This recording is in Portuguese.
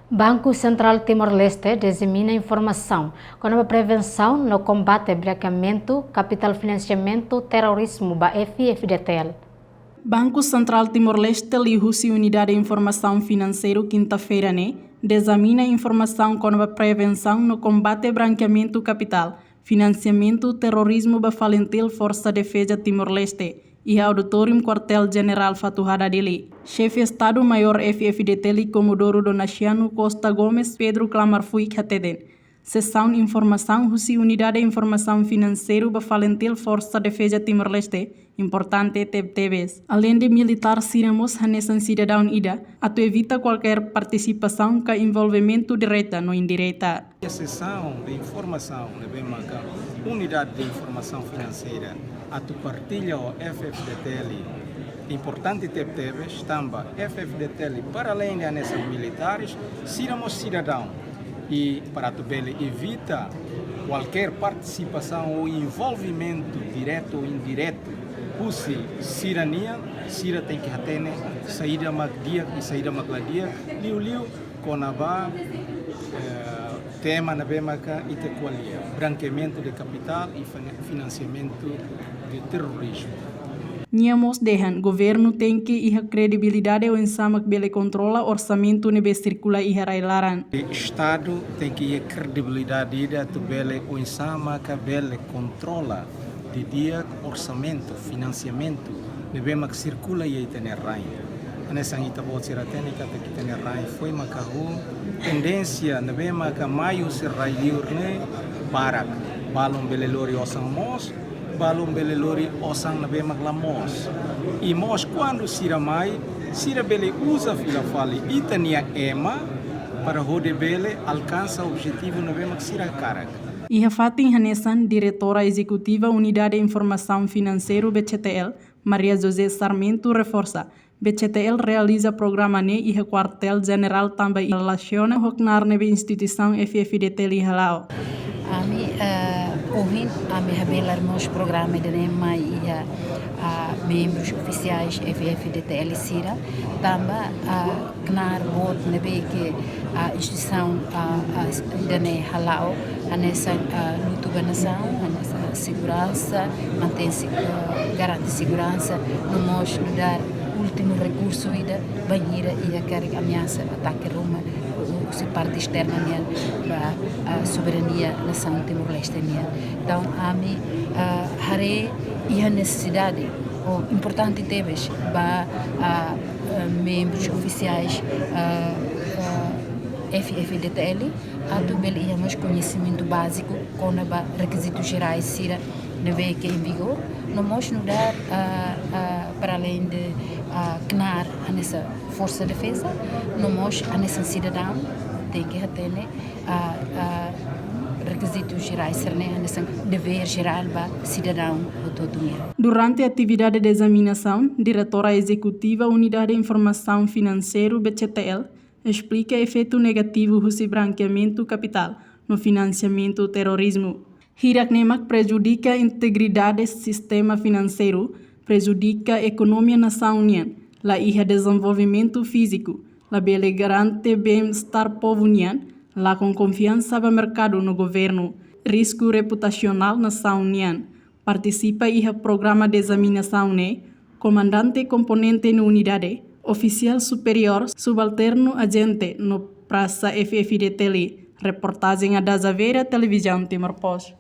Banco Central Timor-Leste dissemina informação com a prevenção no combate ao branqueamento, capital financiamento, terrorismo da FFDTL. Banco Central Timor-Leste lihusi Unidade de Informação Financeira quinta-feira, examina informação com a prevenção no combate ao branqueamento capital, financiamento, terrorismo da Falentil Força de Defesa Timor-Leste e Auditorium Quartel-General Fatuhada Dili. Chefe Estado-Maior FFDTL Comodoro Donaciano Costa Gomes Pedro Clamar Fui Kateden. Sessão Informação Husi Unidade de Informação Financeira da Falentil Força de Defesa Timor-Leste, importante TBTBs. Além de militar siramos hanesan cidadão ida, atu evita qualquer participação com envolvimento direta ou indireta. A sessão de informação da BEMACA, Unidade de Informação Financeira, atu partilha o FFDTL, importante TBTBs, tamba FFDTL para além de hanesan militares, siramos cidadão. E para também evita qualquer participação ou envolvimento direto ou indireto, se cidadania, Cira tem que ter saída magdia e saída magladia, liu com a tema na BEMACA e tequalia, branqueamento de capital e financiamento de terrorismo. Niamos dehan, governo tem que iha credibilidade ou ensama que bele controla orçamento nebe circula iha railaran. Estado tem que iha credibilidade de bele ou ensama que bele controla de dia orçamento, financiamento, nebe mak circula iha tener rain. Nessa ita bot sira técnica que tener rain foi macahu tendência nebe mak maio ser railiur ne barak balon bele lori osang mos balon belelori osang na bemak lamos. E mos quando sira mai, sira bele usa fila fali itania ema para rode bele alcança o objetivo na bemak sira karak. Iha Fatin Hanesan, diretora executiva Unidade de Informação Financeira BCTL, Maria José Sarmento reforça. BCTL realiza programa e iha quartel general também relaciona hoknar nebe instituição FFDTL ihalao. Ouvir a me revelarmos programa de NEMA e membros oficiais FFDTL Cira, também CNAR bot nebe que a instituição da NE Halau, a nessa luta nação, a nessa segurança, mantém garante segurança, no mos dar último recurso ida banheira e a carga ameaça ataque Roma se parte externa para a soberania da nação Timor-Leste. Então, a mim, haré e a necessidade, o importante temas para membros oficiais FFDTL, a também temos conhecimento básico com os requisitos gerais CIRA que em vigor, não nos dar para além de CNAR nessa força de defesa, não nos nessa cidadão tem que ter requisitos gerais, nessa dever geral para cidadão do todo mundo. Durante a atividade de examinação, diretora executiva Unidade de Informação Financeira BCTL explica o efeito negativo do branqueamento capital no financiamento do terrorismo. Hiraknemak prejudica a integridade do sistema financeiro, prejudica a economia nação união, la iha desenvolvimento físico, la bele garante bem-estar povo união, la com confiança no mercado no governo, risco reputacional nação união. Participa iha programa de examinação comandante componente na unidade, oficial superior, subalterno agente no praça FFDTL, reportagem a Dazaveira Televisão Timor-Post.